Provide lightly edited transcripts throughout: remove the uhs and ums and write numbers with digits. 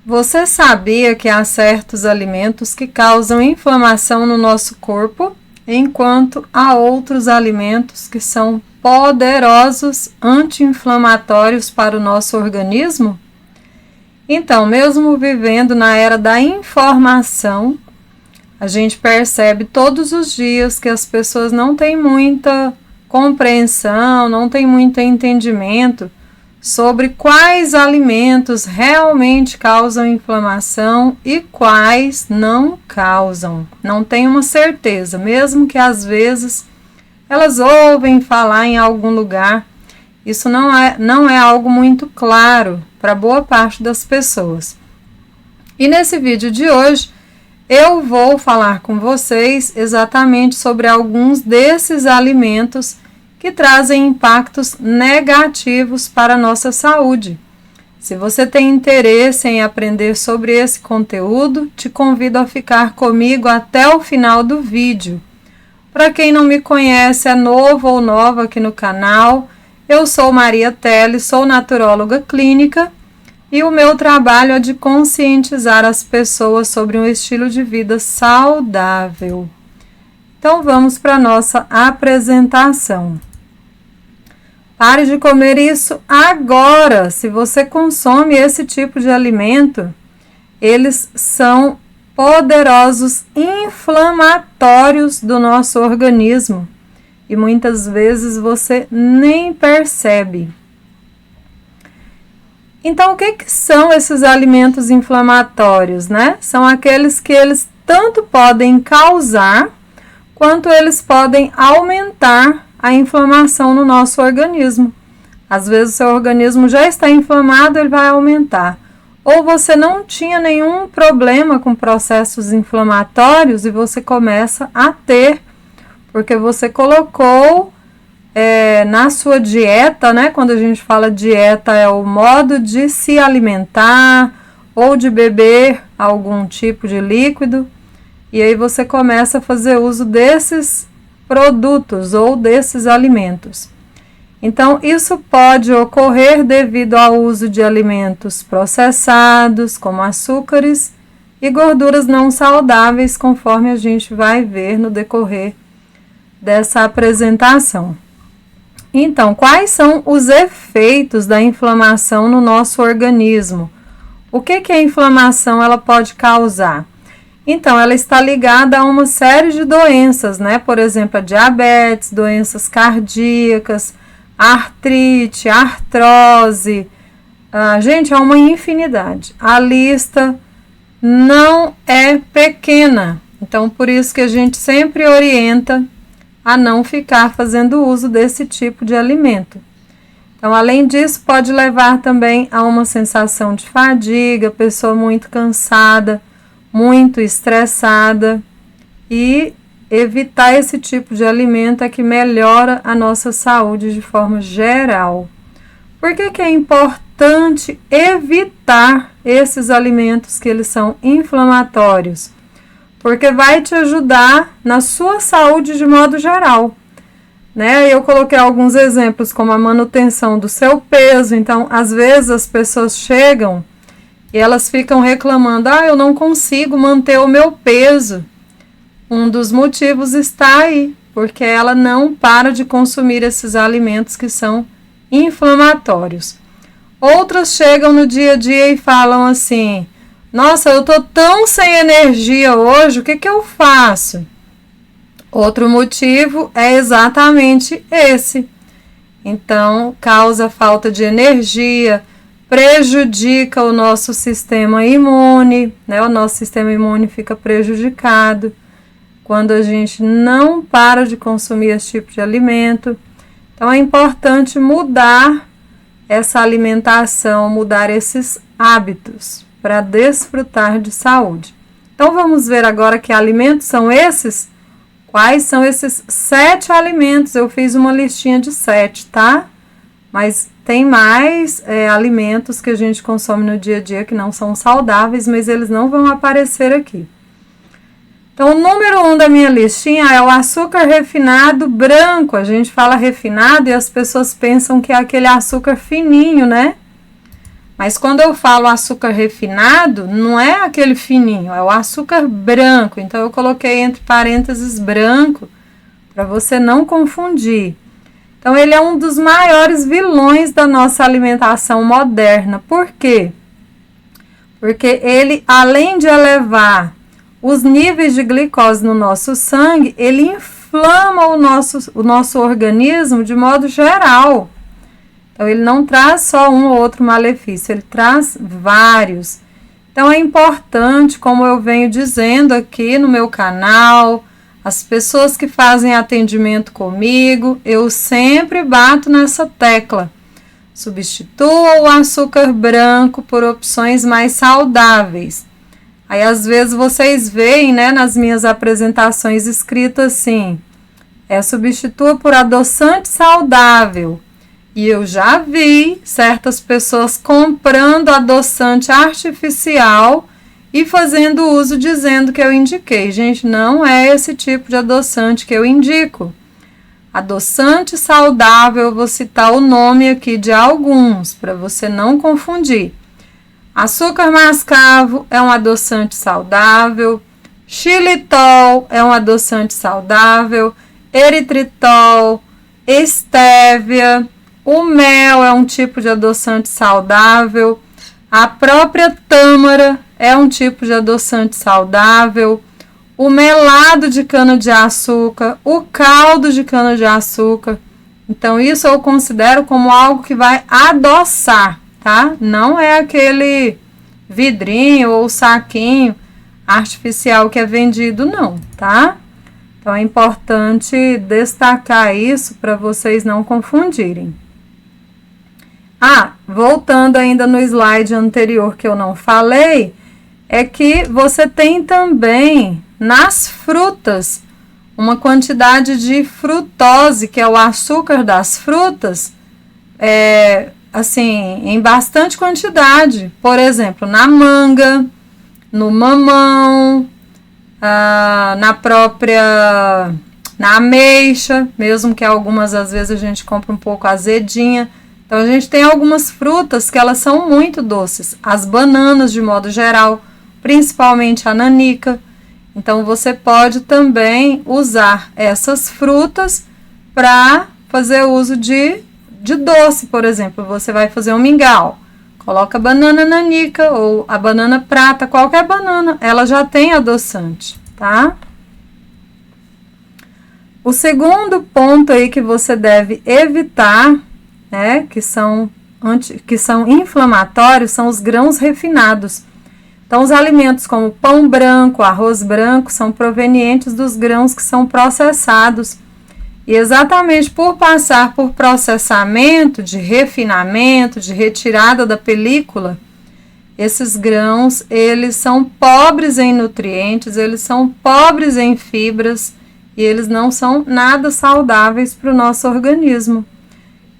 Você sabia que há certos alimentos que causam inflamação no nosso corpo, enquanto há outros alimentos que são poderosos anti-inflamatórios para o nosso organismo? Então, mesmo vivendo na era da informação, a gente percebe todos os dias que as pessoas não têm muita compreensão, não têm muito entendimento sobre quais alimentos realmente causam inflamação e quais não causam. Não tem uma certeza, mesmo que às vezes elas ouvem falar em algum lugar. Isso não é algo muito claro para boa parte das pessoas. E nesse vídeo de hoje, eu vou falar com vocês exatamente sobre alguns desses alimentos que trazem impactos negativos para a nossa saúde. Se você tem interesse em aprender sobre esse conteúdo, te convido a ficar comigo até o final do vídeo. Para quem não me conhece, é novo ou nova aqui no canal, eu sou Maria Teles, sou naturóloga clínica e o meu trabalho é de conscientizar as pessoas sobre um estilo de vida saudável. Então vamos para a nossa apresentação. Pare de comer isso agora! Se você consome esse tipo de alimento, eles são poderosos inflamatórios do nosso organismo e muitas vezes você nem percebe. Então, o que são esses alimentos inflamatórios, né? São aqueles que eles tanto podem causar, quanto eles podem aumentar a inflamação no nosso organismo. Às vezes o seu organismo já está inflamado, ele vai aumentar. Ou você não tinha nenhum problema com processos inflamatórios e você começa a ter, porque você colocou na sua dieta, né? Quando a gente fala dieta, é o modo de se alimentar ou de beber algum tipo de líquido. E aí você começa a fazer uso desses produtos ou desses alimentos. Então, isso pode ocorrer devido ao uso de alimentos processados, como açúcares e gorduras não saudáveis, conforme a gente vai ver no decorrer dessa apresentação. Então, quais são os efeitos da inflamação no nosso organismo? O que a inflamação ela pode causar? Então, ela está ligada a uma série de doenças, né? Por exemplo, a diabetes, doenças cardíacas, artrite, artrose. Gente, é uma infinidade. A lista não é pequena. Então, por isso que a gente sempre orienta a não ficar fazendo uso desse tipo de alimento. Então, além disso, pode levar também a uma sensação de fadiga, pessoa muito cansada, muito estressada, e evitar esse tipo de alimento é que melhora a nossa saúde de forma geral. Por que é importante evitar esses alimentos que eles são inflamatórios? Porque vai te ajudar na sua saúde de modo geral, né? Eu coloquei alguns exemplos, como a manutenção do seu peso. Então, às vezes as pessoas chegam e elas ficam reclamando, eu não consigo manter o meu peso. Um dos motivos está aí, porque ela não para de consumir esses alimentos que são inflamatórios. Outras chegam no dia a dia e falam assim, nossa, eu tô tão sem energia hoje, o que eu faço? Outro motivo é exatamente esse. Então, causa falta de energia, prejudica o nosso sistema imune, né? O nosso sistema imune fica prejudicado quando a gente não para de consumir esse tipo de alimento. Então, é importante mudar essa alimentação, mudar esses hábitos para desfrutar de saúde. Então, vamos ver agora que alimentos são esses? Quais são esses 7 alimentos? Eu fiz uma listinha de 7, tá? Mas tem mais alimentos que a gente consome no dia a dia que não são saudáveis, mas eles não vão aparecer aqui. Então, o número 1 da minha listinha é o açúcar refinado branco. A gente fala refinado e as pessoas pensam que é aquele açúcar fininho, né? Mas quando eu falo açúcar refinado, não é aquele fininho, é o açúcar branco. Então eu coloquei entre parênteses branco para você não confundir. Então ele é um dos maiores vilões da nossa alimentação moderna. Por quê? Porque ele, além de elevar os níveis de glicose no nosso sangue, ele inflama o nosso organismo de modo geral. Então, ele não traz só um ou outro malefício, ele traz vários. Então, é importante, como eu venho dizendo aqui no meu canal, as pessoas que fazem atendimento comigo, eu sempre bato nessa tecla. Substitua o açúcar branco por opções mais saudáveis. Aí, às vezes, vocês veem, né, nas minhas apresentações escrito assim, substitua por adoçante saudável. E eu já vi certas pessoas comprando adoçante artificial e fazendo uso dizendo que eu indiquei. Gente, não é esse tipo de adoçante que eu indico. Adoçante saudável, eu vou citar o nome aqui de alguns, para você não confundir. Açúcar mascavo é um adoçante saudável. Xilitol é um adoçante saudável. Eritritol, estévia. O mel é um tipo de adoçante saudável. A própria tâmara é um tipo de adoçante saudável. O melado de cana-de-açúcar, o caldo de cana-de-açúcar. Então, isso eu considero como algo que vai adoçar, tá? Não é aquele vidrinho ou saquinho artificial que é vendido, não, tá? Então, é importante destacar isso para vocês não confundirem. Voltando ainda no slide anterior que eu não falei, é que você tem também nas frutas uma quantidade de frutose, que é o açúcar das frutas, em bastante quantidade. Por exemplo, na manga, no mamão, na ameixa, mesmo que algumas às vezes a gente compra um pouco azedinha. Então, a gente tem algumas frutas que elas são muito doces. As bananas, de modo geral, principalmente a nanica. Então, você pode também usar essas frutas para fazer uso de doce, por exemplo. Você vai fazer um mingau. Coloca a banana nanica ou a banana prata, qualquer banana, ela já tem adoçante, tá? O segundo ponto aí que você deve evitar, que são inflamatórios, são os grãos refinados. Então, os alimentos como pão branco, arroz branco, são provenientes dos grãos que são processados. E exatamente por passar por processamento, de refinamento, de retirada da película, esses grãos, eles são pobres em nutrientes, eles são pobres em fibras e eles não são nada saudáveis para o nosso organismo.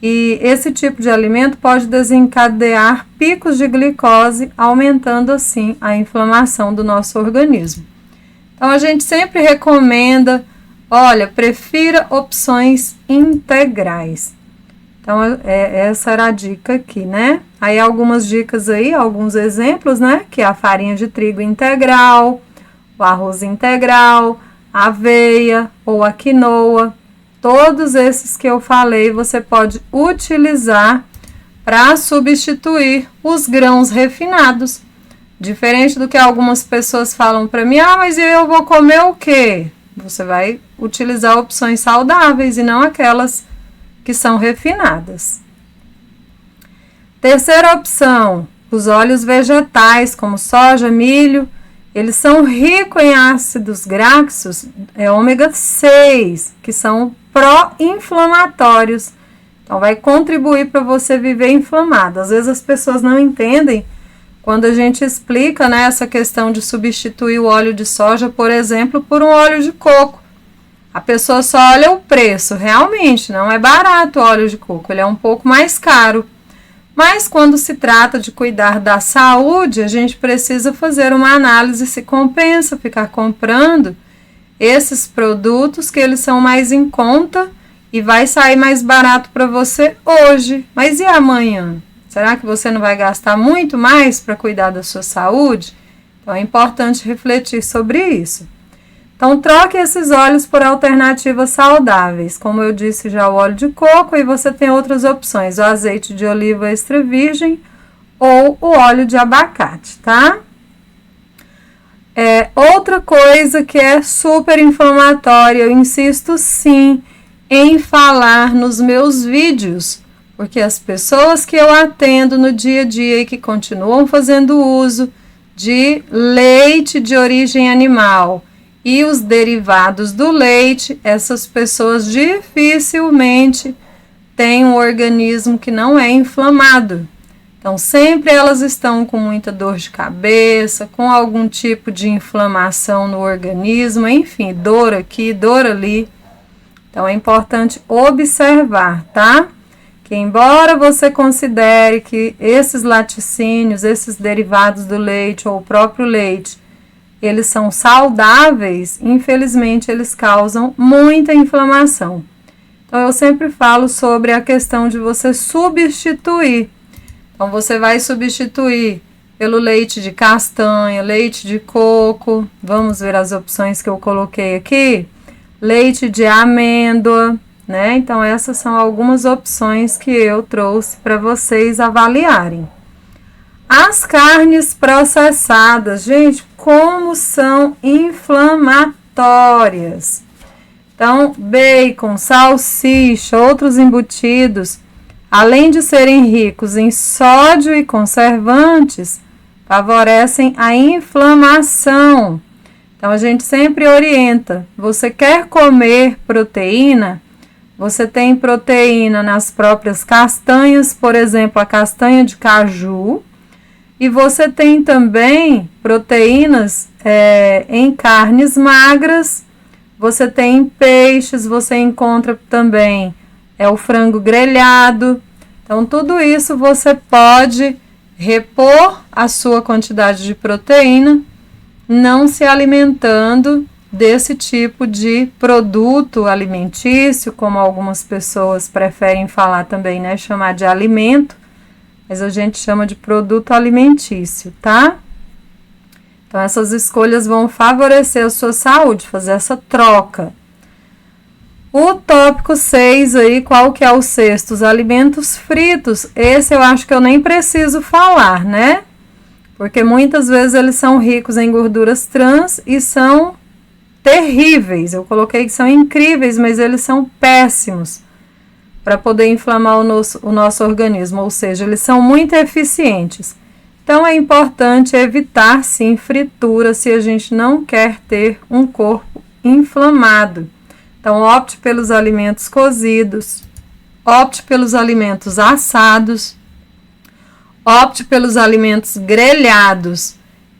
E esse tipo de alimento pode desencadear picos de glicose, aumentando assim a inflamação do nosso organismo. Então, a gente sempre recomenda, prefira opções integrais. Então, essa era a dica aqui, né? Aí, algumas dicas aí, alguns exemplos, né? Que é a farinha de trigo integral, o arroz integral, a aveia ou a quinoa. Todos esses que eu falei, você pode utilizar para substituir os grãos refinados. Diferente do que algumas pessoas falam para mim, mas eu vou comer o quê? Você vai utilizar opções saudáveis e não aquelas que são refinadas. Terceira opção, os óleos vegetais, como soja, milho, eles são ricos em ácidos graxos, ômega 6, que são pró-inflamatórios. Então, vai contribuir para você viver inflamado. Às vezes as pessoas não entendem quando a gente explica, né, essa questão de substituir o óleo de soja, por exemplo, por um óleo de coco. A pessoa só olha o preço. Realmente, não é barato o óleo de coco, ele é um pouco mais caro. Mas quando se trata de cuidar da saúde, a gente precisa fazer uma análise se compensa ficar comprando esses produtos que eles são mais em conta e vai sair mais barato para você hoje. Mas e amanhã? Será que você não vai gastar muito mais para cuidar da sua saúde? Então, é importante refletir sobre isso. Então, troque esses óleos por alternativas saudáveis. Como eu disse já, o óleo de coco, e você tem outras opções, o azeite de oliva extra virgem ou o óleo de abacate, tá? Outra coisa que é super inflamatória, eu insisto sim em falar nos meus vídeos, porque as pessoas que eu atendo no dia a dia e que continuam fazendo uso de leite de origem animal e os derivados do leite, essas pessoas dificilmente têm um organismo que não é inflamado. Então, sempre elas estão com muita dor de cabeça, com algum tipo de inflamação no organismo, enfim, dor aqui, dor ali. Então, é importante observar, tá? Que embora você considere que esses laticínios, esses derivados do leite ou o próprio leite, eles são saudáveis, infelizmente eles causam muita inflamação. Então, eu sempre falo sobre a questão de você substituir. Então, você vai substituir pelo leite de castanha, leite de coco. Vamos ver as opções que eu coloquei aqui. Leite de amêndoa, né? Então, essas são algumas opções que eu trouxe para vocês avaliarem. As carnes processadas, gente, como são inflamatórias. Então, bacon, salsicha, outros embutidos, além de serem ricos em sódio e conservantes, favorecem a inflamação. Então, a gente sempre orienta, você quer comer proteína? Você tem proteína nas próprias castanhas, por exemplo, a castanha de caju, e você tem também proteínas em carnes magras, você tem em peixes, você encontra também o frango grelhado. Então, tudo isso você pode repor a sua quantidade de proteína, não se alimentando desse tipo de produto alimentício, como algumas pessoas preferem falar também, né? Chamar de alimento, mas a gente chama de produto alimentício, tá? Então, essas escolhas vão favorecer a sua saúde, fazer essa troca. O tópico 6 aí, qual que é o sexto? Os alimentos fritos. Esse eu acho que eu nem preciso falar, né? Porque muitas vezes eles são ricos em gorduras trans e são terríveis. Eu coloquei que são incríveis, mas eles são péssimos para poder inflamar o nosso organismo, ou seja, eles são muito eficientes. Então, é importante evitar, sim, fritura se a gente não quer ter um corpo inflamado. Então, opte pelos alimentos cozidos, opte pelos alimentos assados, opte pelos alimentos grelhados,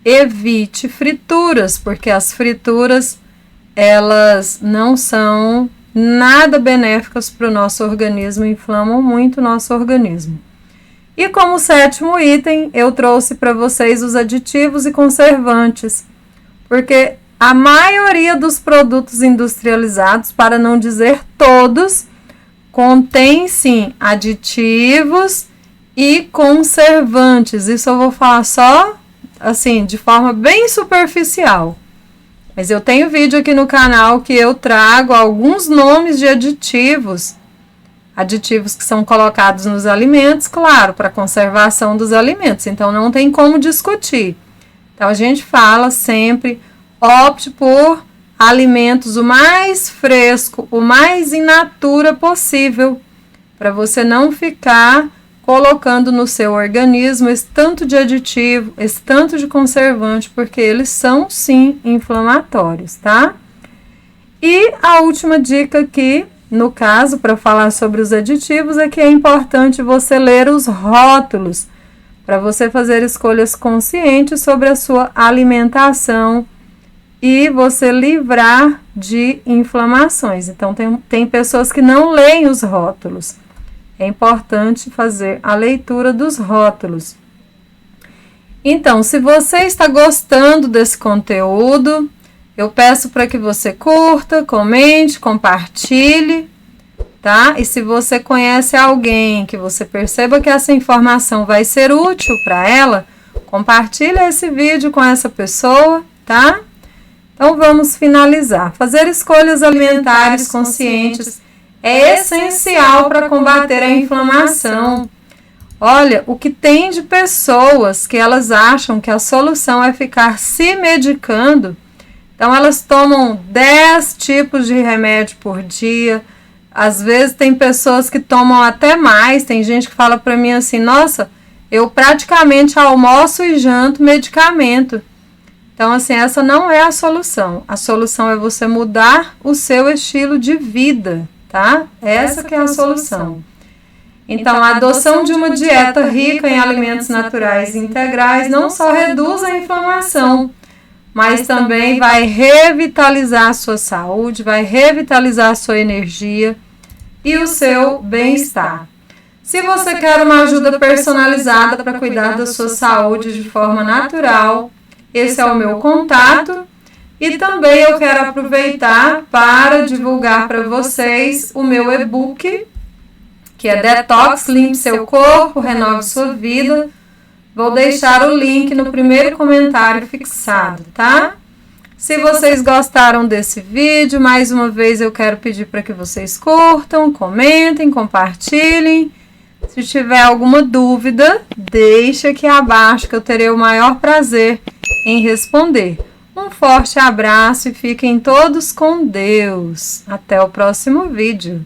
evite frituras, porque as frituras, elas não são nada benéficas para o nosso organismo, inflamam muito o nosso organismo. E como sétimo item, eu trouxe para vocês os aditivos e conservantes, porque a maioria dos produtos industrializados, para não dizer todos, contém sim aditivos e conservantes. Isso eu vou falar só assim, de forma bem superficial. Mas eu tenho vídeo aqui no canal que eu trago alguns nomes de aditivos que são colocados nos alimentos, claro, para conservação dos alimentos. Então, não tem como discutir. Então, a gente fala sempre, opte por alimentos o mais fresco, o mais in natura possível, para você não ficar colocando no seu organismo esse tanto de aditivo, esse tanto de conservante, porque eles são, sim, inflamatórios, tá? E a última dica aqui, no caso, para falar sobre os aditivos, é que é importante você ler os rótulos, para você fazer escolhas conscientes sobre a sua alimentação e você livrar de inflamações. Então, tem pessoas que não leem os rótulos. É importante fazer a leitura dos rótulos. Então, se você está gostando desse conteúdo, eu peço para que você curta, comente, compartilhe, tá? E se você conhece alguém que você perceba que essa informação vai ser útil para ela, compartilha esse vídeo com essa pessoa, tá? Então vamos finalizar. Fazer escolhas alimentares conscientes é essencial para combater a inflamação. Olha, o que tem de pessoas que elas acham que a solução é ficar se medicando, então elas tomam 10 tipos de remédio por dia. Às vezes tem pessoas que tomam até mais, tem gente que fala para mim assim, nossa, eu praticamente almoço e janto medicamento. Então, assim, essa não é a solução. A solução é você mudar o seu estilo de vida, tá? Essa que é a solução. Então, a adoção de uma dieta rica em alimentos naturais e integrais não só reduz a inflamação, mas também vai revitalizar a sua saúde, vai revitalizar a sua energia e o seu bem-estar. Se você quer uma ajuda personalizada para cuidar da sua saúde de forma natural, esse é o meu contato. E também eu quero aproveitar para divulgar para vocês o meu e-book, que é Detox, Limpe Seu Corpo, Renove Sua Vida. Vou deixar o link no primeiro comentário fixado, tá? Se vocês gostaram desse vídeo, mais uma vez eu quero pedir para que vocês curtam, comentem, compartilhem. Se tiver alguma dúvida, deixa aqui abaixo que eu terei o maior prazer em responder. Um forte abraço e fiquem todos com Deus. Até o próximo vídeo.